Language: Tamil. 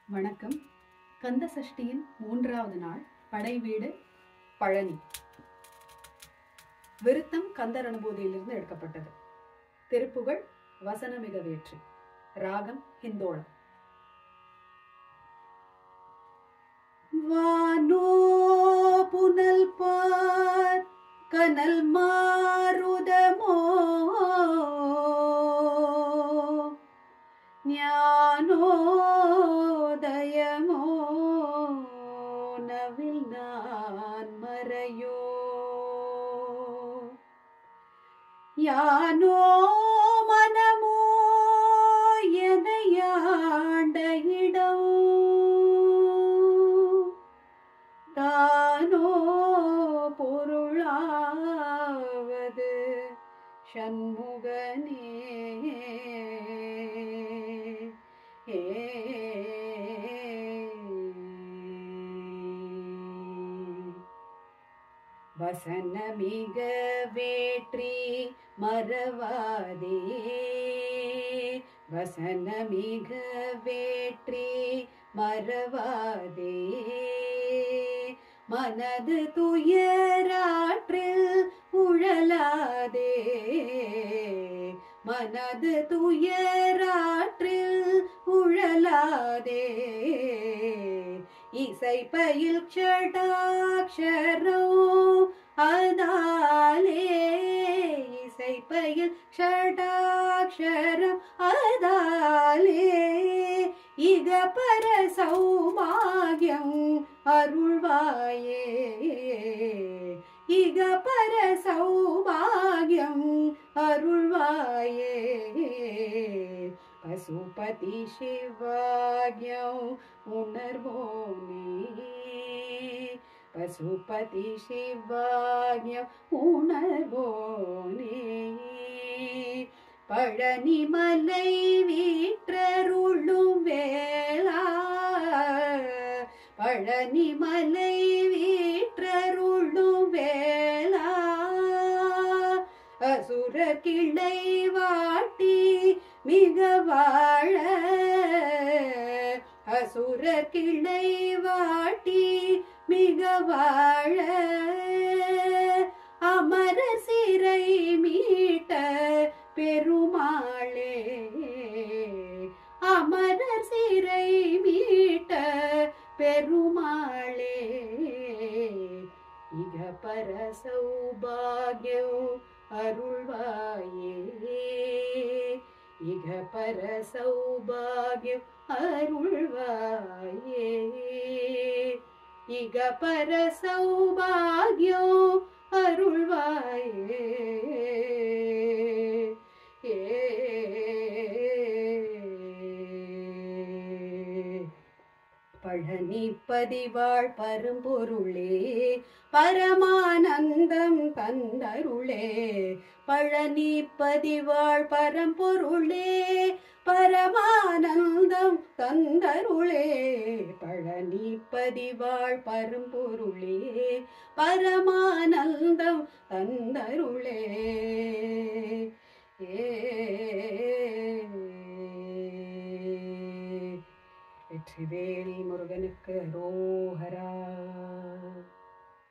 வணக்கம். கந்த சஷ்டியின் 3வது நாள் படைவீடு பழனி. விருத்தம் கந்தர் அனுபூதியிலிருந்து எடுக்கப்பட்டது. திருப்புகழ் வசனமிக வேற்றி. ராகம் ஹிந்தோளம். வானோ புனல் பார் கனல் மாருதமோ ஞானோதயமோ நவில் நான் மறையோ யானோ மனமோ எனையாண்ட இடம் தானோ பொருளாவது சண்முகனே வசனமிக வேற்றி மறவாதே வசனமிக வேற்றி மறவாதே மனது துயராற்றில் உழலாதே மனது துயராற்றில் உழலாதே இசை பயில் ஷடாக்ஷரோ அதாலே இசை பயில் ஷடாக்ஷரம் அதாலே இக பர சௌபாகியம் அருள்வாயே இக பர சௌபாகியம் அருள்வாயே பசுபதி சிவாக்யம் உணர்வோனே பசுபதி சிவாக்யம் உணர்வோனே பழனி மலை வீற்றருளும் வேளா பழனி மலை வீற்றருளும் வேளா அசுர கிளை வாட்டி மிக வாழ அசுர கிளை வாட்டி மிக வாழ அமர சிறை மீட்ட பெருமாளே அமர சிறை மீட்ட பெருமாளே இக பர சௌபாகியம் அருள்வாயே இக பர சௌபாகியம் அருள்வாயே இக பர சௌபாகியம் அருள்வாயே பழனி பதிவாழ் பரம்பொருளே பரமானந்தம் தந்தருளே பழனி பதிவாழ் பரம்பொருளே பரமானந்தம் தந்தருளே பழனி பதிவாழ் பரம்பொருளே பரமானந்தம் தந்தருளே வெற்றிவேல் முருகனுக்கு